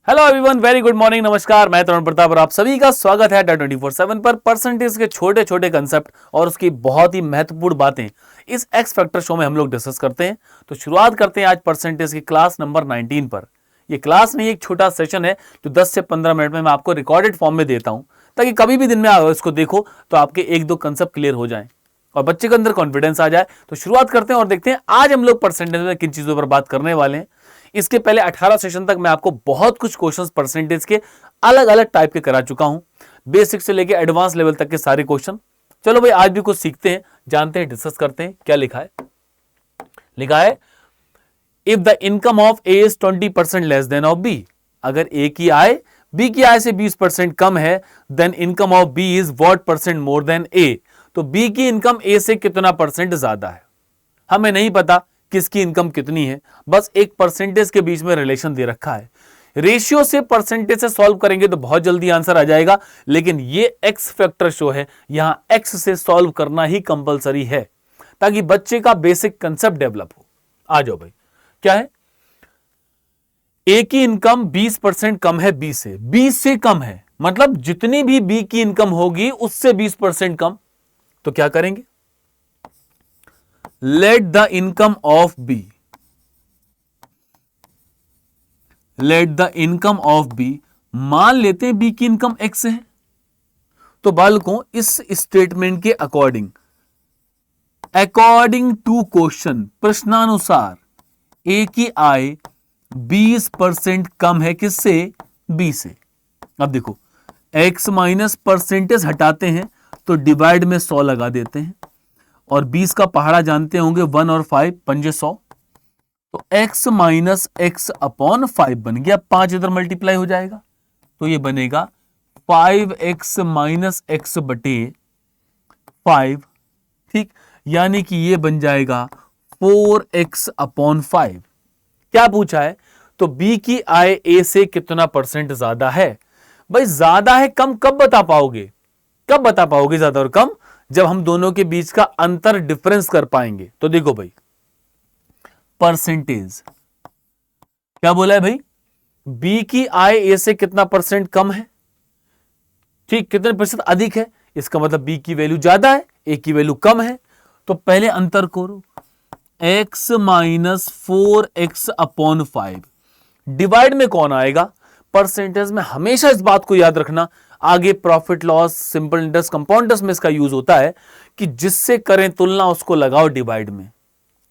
Hello everyone, very good morning, नमस्कार। मैं तरुण प्रताप और आप सभी का स्वागत है 24/7 पर। परसेंटेज के छोटे छोटे कंसेप्ट और उसकी बहुत ही महत्वपूर्ण बातें इस एक्स फैक्टर शो में हम लोग डिस्कस करते हैं। तो शुरुआत करते हैं आज परसेंटेज की क्लास नंबर 19 पर। ये क्लास नहीं, एक छोटा सेशन है जो 10 से 15 मिनट में मैं आपको रिकॉर्डेड फॉर्म में देता हूं, ताकि कभी भी दिन में इसको देखो तो आपके एक दो कंसेप्ट क्लियर हो जाएं और बच्चे के अंदर कॉन्फिडेंस आ जाए। तो शुरुआत करते हैं और देखते हैं आज हम लोग परसेंटेज में किन चीजों पर बात करने वाले हैं। इसके पहले 18 सेशन तक मैं आपको बहुत कुछ क्वेश्चंस परसेंटेज के अलग अलग टाइप के करा चुका हूं, बेसिक से लेके एडवांस लेवल तक के सारे क्वेश्चन। चलो भाई, आज भी कुछ सीखते हैं, जानते हैं, डिस्कस करते हैं। क्या लिखा है? लिखा है if the income of A is 20% less than of B. अगर ए की आय बी की आय से 20% कम है, then income of B is what percent more than A. तो बी की इनकम ए से कितना परसेंट ज्यादा है? हमें नहीं पता किसकी इनकम कितनी है, बस एक परसेंटेज के बीच में रिलेशन दे रखा है। रेशियो से परसेंटेज से सॉल्व करेंगे तो बहुत जल्दी आंसर आ जाएगा, लेकिन ये एक्स फैक्टर शो है, यहां एक्स से सॉल्व करना ही कंपलसरी है ताकि बच्चे का बेसिक कंसेप्ट डेवलप हो। आ जाओ भाई, क्या है? ए की इनकम 20% कम है बी से, 20 से कम है, मतलब जितनी भी बी की इनकम होगी उससे 20% कम। तो क्या करेंगे? Let the income of B, let the income of B, मान लेते हैं बी की इनकम एक्स है। तो बालकों, इस स्टेटमेंट के अकॉर्डिंग, अकॉर्डिंग टू क्वेश्चन, प्रश्नानुसार ए की आय 20% कम है किससे? बी से। अब देखो, एक्स माइनस परसेंटेज हटाते हैं तो डिवाइड में 100 लगा देते हैं, और 20 का पहाड़ा जानते होंगे 1 और 5 पंजे 100। तो x माइनस एक्स अपॉन 5 बन गया, 5 इधर मल्टीप्लाई हो जाएगा तो ये बनेगा 5x माइनस एक्स बटे 5। ठीक, यानी कि ये बन जाएगा 4x अपॉन 5। क्या पूछा है? तो b की आय a से कितना परसेंट ज्यादा है? भाई ज्यादा है कम कब बता पाओगे? कब बता पाओगे ज्यादा और कम? जब हम दोनों के बीच का अंतर डिफरेंस कर पाएंगे। तो देखो भाई, परसेंटेज क्या बोला है भाई? बी की आय ए से कितना परसेंट कम है? ठीक, कितने प्रतिशत अधिक है? इसका मतलब बी की वैल्यू ज्यादा है, ए की वैल्यू कम है। तो पहले अंतर करो, x minus 4x upon 5। Divide में कौन आएगा? परसेंटेज में हमेशा इस बात को याद रखना, आगे profit loss, simple interest, compound interest में इसका यूज होता है कि जिससे करें तुलना उसको लगाओ डिवाइड में,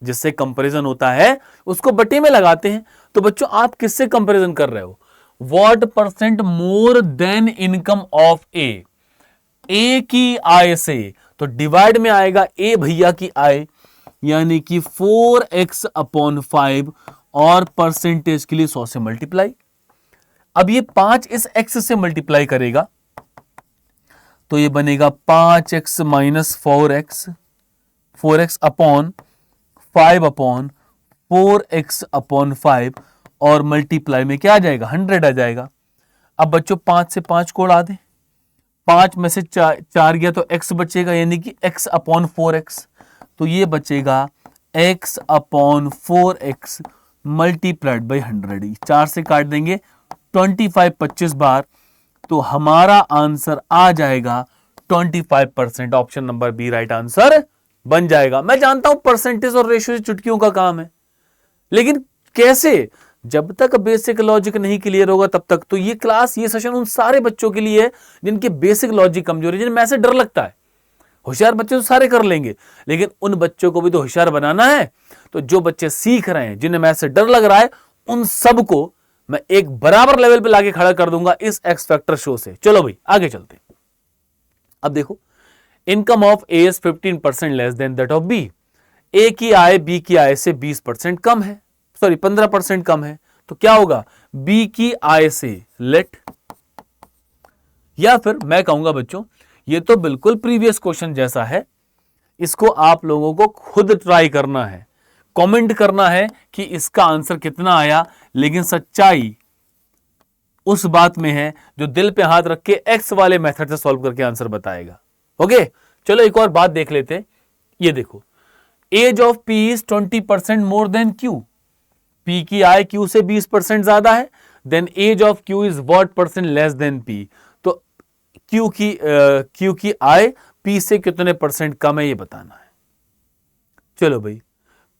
जिससे कंपैरिजन होता है उसको बटे में लगाते हैं। तो बच्चों, आप किससे कंपैरिजन कर रहे हो? What percent more than income of A, A की आय से। तो डिवाइड में आएगा ए भैया की आय, यानी कि 4x अपॉन 5, और परसेंटेज के लिए 100 से मल्टीप्लाई। अब ये 5 इस x से मल्टीप्लाई करेगा तो ये बनेगा 5x minus 4x, 4x upon 5 upon 4x upon 5, और मल्टीप्लाई में क्या आ जाएगा? 100 आ जाएगा। अब बच्चों, 5 से 5 को उड़ा दें, 5 में से 4 गया तो x बचेगा, यानी कि x अपॉन 4x। तो ये बचेगा x upon 4x multiplied by 100। 4 से काट देंगे 25 25 बार, तो हमारा आंसर आ जाएगा 25%। Option number B right answer बन जाएगा। मैं जानता हूं परसेंटेज और रेशियो चुटकियों का काम है, लेकिन कैसे? जब तक बेसिक लॉजिक नहीं क्लियर होगा तब तक। तो ये क्लास, ये सेशन उन सारे बच्चों के लिए है जिनके बेसिक लॉजिक कमजोर है, जिनमें ऐसे डर लगता है। होशियार बच्चे तो सारे कर लेंगे, लेकिन उन बच्चों को भी तो होशियार बनाना है। तो जो बच्चे सीख रहे हैं, जिन्हें मैं से डर लग रहा है, उन सबको मैं एक बराबर लेवल पे लाके खड़ा कर दूंगा इस एक्स फैक्टर शो से। चलो भाई, आगे चलते हैं। अब देखो, income of A is 15% less than that of B. A की आय बी की आय से 20% कम है, सॉरी 15% कम है। तो क्या होगा? बी की आय से लेट, या फिर मैं कहूंगा बच्चों, ये तो बिल्कुल प्रीवियस क्वेश्चन जैसा है, इसको आप लोगों को खुद ट्राई करना है, कमेंट करना है कि इसका आंसर कितना आया। लेकिन सच्चाई उस बात में है जो दिल पे हाथ रख के एक्स वाले मेथड से सॉल्व करके आंसर बताएगा। ओके, चलो एक और बात देख लेते हैं। ये देखो, age of P is 20% more than Q. P की आय क्यू से 20% ज्यादा है, then age of Q is what percent less than P. तो क्यू की आई पी से कितने परसेंट कम है ये बताना है। चलो भाई,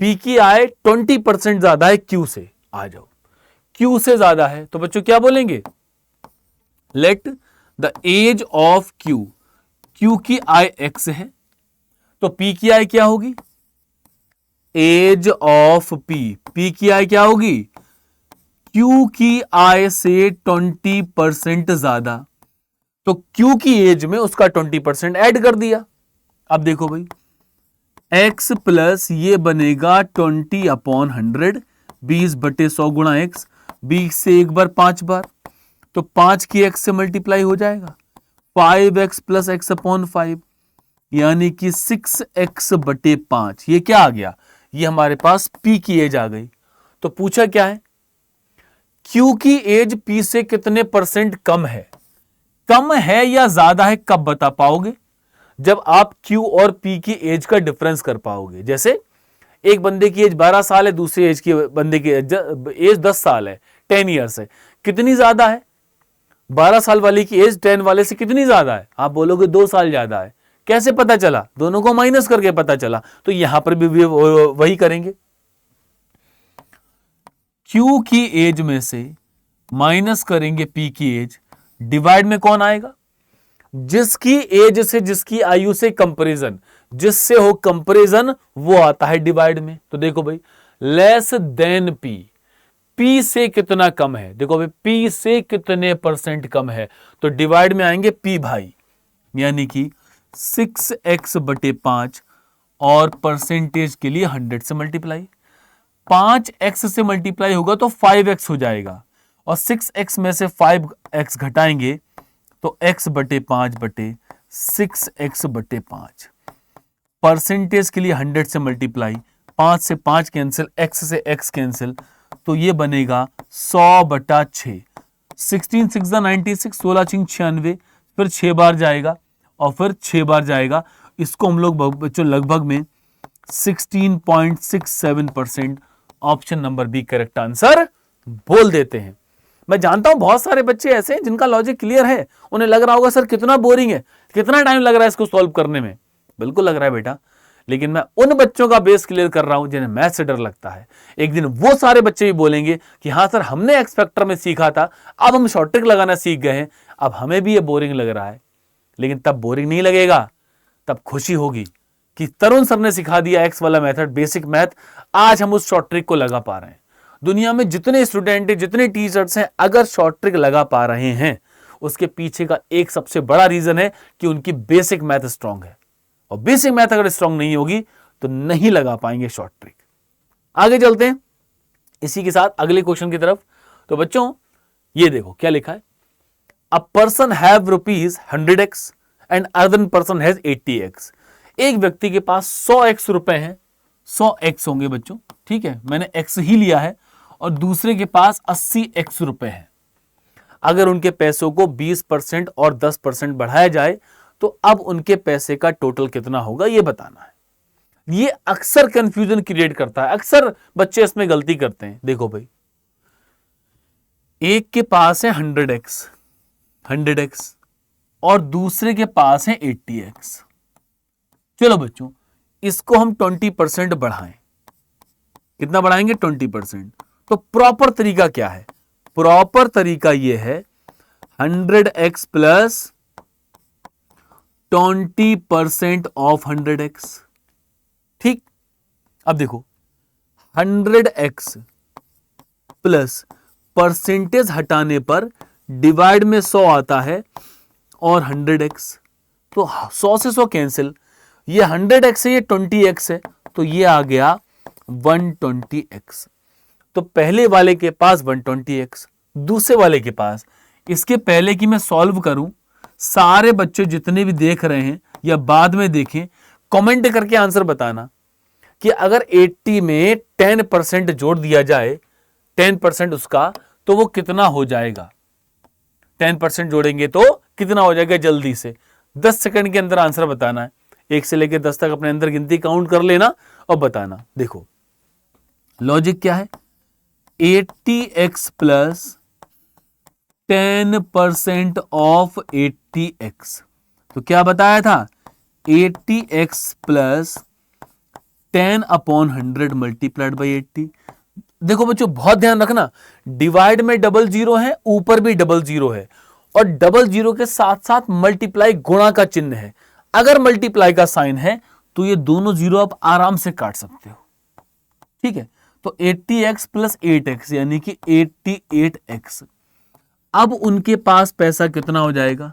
पी की आई 20% ज्यादा है क्यू से, आ जाओ, क्यू से ज्यादा है तो बच्चों क्या बोलेंगे, let the age of Q, Q की आई एक्स है तो पी की आई क्या होगी, एज ऑफ पी, पी की आई क्या होगी, क्यू की आई से 20% ज्यादा, तो क्यू की एज में उसका 20% ऐड कर दिया। अब देखो भाई, x प्लस ये बनेगा 20/100, 20/100 गुणा x, 20 से एक बार 5 बार, तो 5 की x से मल्टीप्लाई हो जाएगा, 5x प्लस x/5 यानी कि 6x/5। ये क्या आ गया, ये हमारे पास p की एज आ गई। तो पूछा क्या है, q की एज p से कितने परसेंट कम है, कम है या ज्यादा है, कब बता पाओगे, जब आप Q और P की एज का डिफरेंस कर पाओगे। जैसे एक बंदे की एज 12 साल है, दूसरे एज की बंदे की एज 10 साल है, 10 ईयर्स है, कितनी ज्यादा है, 12 साल वाले की एज 10 वाले से कितनी ज्यादा है, आप बोलोगे 2 साल ज्यादा है। कैसे पता चला, दोनों को माइनस करके पता चला, तो यहां पर भी वही करेंगे, Q की एज में से माइनस करेंगे P की एज, डिवाइड में कौन आएगा, जिसकी एज से, जिसकी आयु से कंपैरिजन, जिससे हो कंपैरिजन वो आता है डिवाइड में। तो देखो भाई, लेस देन पी, पी से कितना कम है, देखो भाई पी से कितने परसेंट कम है, तो डिवाइड में आएंगे पी भाई, यानी कि 6x/5 और परसेंटेज के लिए 100 से मल्टीप्लाई, 5x से मल्टीप्लाई होगा तो 5x हो जाएगा, और 6x में से 5x घटाएंगे तो x/5/6x/5, परसेंटेज के लिए 100 से मल्टीप्लाई, 5 से 5 कैंसिल, x से x कैंसिल, तो ये बनेगा 100/6, 16 6 96, 16 6 96, फिर 6 बार जाएगा और फिर 6 बार जाएगा, इसको हम लोग बच्चों लगभग में 16.67%, option number B correct answer बोल देते हैं। मैं जानता हूं बहुत सारे बच्चे ऐसे हैं जिनका लॉजिक क्लियर है, उन्हें लग रहा होगा सर कितना बोरिंग है, कितना टाइम लग रहा है इसको सॉल्व करने में, बिल्कुल लग रहा है बेटा, लेकिन मैं उन बच्चों का बेस क्लियर कर रहा हूं जिन्हें मैथ से डर लगता है। एक दिन वो सारे बच्चे भी बोलेंगे कि हाँ सर हमने एक्स फैक्टर में सीखा था, अब हम शॉर्ट ट्रिक लगाना सीख गए हैं, अब हमें भी ये बोरिंग लग रहा है। लेकिन तब बोरिंग नहीं लगेगा, तब खुशी होगी कि तरुण सर ने सिखा दिया एक्स वाला मेथड, बेसिक मैथ, आज हम उस शॉर्ट ट्रिक को लगा पा रहे हैं। दुनिया में जितने स्टूडेंट हैं, जितने टीचर्स हैं, अगर शॉर्ट ट्रिक लगा पा रहे हैं, उसके पीछे का एक सबसे बड़ा रीजन है कि उनकी बेसिक मैथ स्ट्रांग है, और बेसिक मैथ अगर स्ट्रांग नहीं होगी तो नहीं लगा पाएंगे शॉर्ट ट्रिक। आगे चलते हैं इसी के साथ अगले क्वेश्चन की तरफ। तो बच्चों ये देखो क्या लिखा है, a person have rupees 100x and other person has 80x। एक व्यक्ति के पास 100x रुपए हैं, 100x होंगे बच्चों, ठीक है, मैंने x ही लिया है, और दूसरे के पास 80x रुपए हैं। अगर उनके पैसों को 20% और 10% बढ़ाया जाए तो अब उनके पैसे का टोटल कितना होगा ये बताना है। ये अक्सर कंफ्यूजन क्रिएट करता है, अक्सर बच्चे इसमें गलती करते हैं। देखो भाई, एक के पास है 100x और दूसरे के पास है 80x। चलो बच्चों, इसको हम 20% बढ़ाएं, कितना बढ़ाएंगे 20%। तो प्रॉपर तरीका क्या है, प्रॉपर तरीका यह है 100x प्लस 20% ऑफ 100x। ठीक, अब देखो 100x प्लस परसेंटेज हटाने पर डिवाइड में 100 आता है और 100x, तो 100 से 100 कैंसिल, ये 100x है, ये 20x है, तो ये आ गया 120x। तो पहले वाले के पास 120x, दूसरे वाले के पास, इसके पहले कि मैं सॉल्व करूं, सारे बच्चे जितने भी देख रहे हैं या बाद में देखें, कमेंट करके आंसर बताना कि अगर 80 में 10% जोड़ दिया जाए, 10% उसका, तो वो कितना हो जाएगा। 10% जोड़ेंगे तो कितना हो जाएगा, जल्दी से 10 सेकंड के अंदर आंसर बताना है। 1 से लेकर 10 तक अपने अंदर गिनती काउंट कर लेना और बताना। देखो लॉजिक क्या है, 80x प्लस 10% ऑफ 80x। तो क्या बताया था, 80x प्लस 10/100 मल्टीप्लाइड बाई 80। देखो बच्चों बहुत ध्यान रखना, डिवाइड में डबल जीरो है, ऊपर भी डबल जीरो है, और डबल जीरो के साथ साथ मल्टीप्लाई गुणा का चिन्ह है। अगर मल्टीप्लाई का साइन है तो ये दोनों जीरो आप आराम से काट सकते हो, ठीक है। तो 80x प्लस 8x यानी कि 88x। अब उनके पास पैसा कितना हो जाएगा,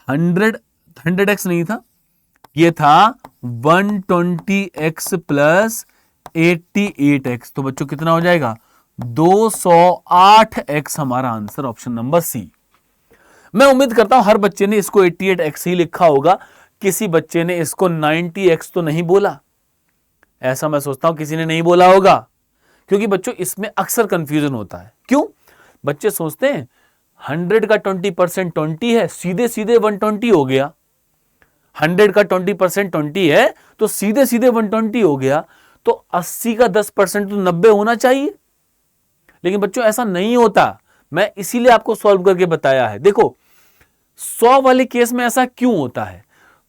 100x नहीं था, ये था 120x प्लस 88x। तो बच्चों कितना हो जाएगा, 208x हमारा आंसर, ऑप्शन नंबर सी। मैं उम्मीद करता हूं हर बच्चे ने इसको 88x ही लिखा होगा, किसी बच्चे ने इसको 90x तो नहीं बोला, ऐसा मैं सोचता हूं किसी ने नहीं बोला होगा, क्योंकि बच्चों इसमें अक्सर कंफ्यूजन होता है। क्यों, बच्चे सोचते हैं 100 का 20% 20 है, सीधे सीधे 120 हो गया। 100 का 20% 20 है तो सीधे सीधे 120 हो गया, तो 80 का 10% तो 90 होना चाहिए। लेकिन बच्चों ऐसा नहीं होता, मैं इसीलिए आपको सॉल्व करके बताया है। देखो 100 वाले केस में ऐसा क्यों होता है,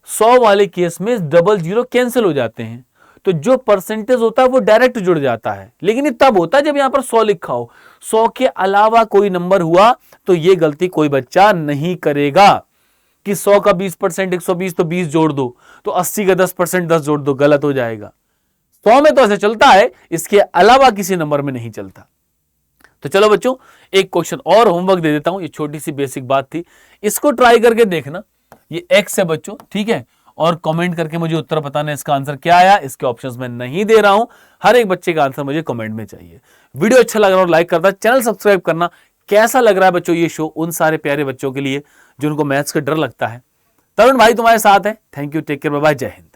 100 वाले केस में डबल जीरो कैंसिल हो जाते हैं, तो जो परसेंटेज होता है वो डायरेक्ट जुड़ जाता है। लेकिन ये तब होता है जब यहां पर 100 लिखा हो, 100 के अलावा कोई नंबर हुआ तो ये गलती कोई बच्चा नहीं करेगा कि 100 का 20% 120 तो 20 जोड़ दो, तो 80 का 10% 10 जोड़ दो, गलत हो जाएगा। 100 में तो ऐसे चलता है, इसके अलावा किसी नंबर में नहीं चलता। तो चलो बच्चों एक क्वेश्चन और होमवर्क दे देता हूं, ये छोटी सी बेसिक बात थी, इसको ट्राई करके देखना। ये एक्स है बच्चों, ठीक है, और कमेंट करके मुझे उत्तर बताना इसका आंसर क्या आया। इसके ऑप्शंस मैं नहीं दे रहा हूं, हर एक बच्चे का आंसर मुझे कमेंट में चाहिए। वीडियो अच्छा लग रहा हो लाइक करना, चैनल सब्सक्राइब करना। कैसा लग रहा है बच्चों ये शो उन सारे प्यारे बच्चों के लिए जिनको मैथ्स का डर लगता है। तरुण भाई तुम्हारे साथ है, thank you, take care, bye bye, जय हिंद।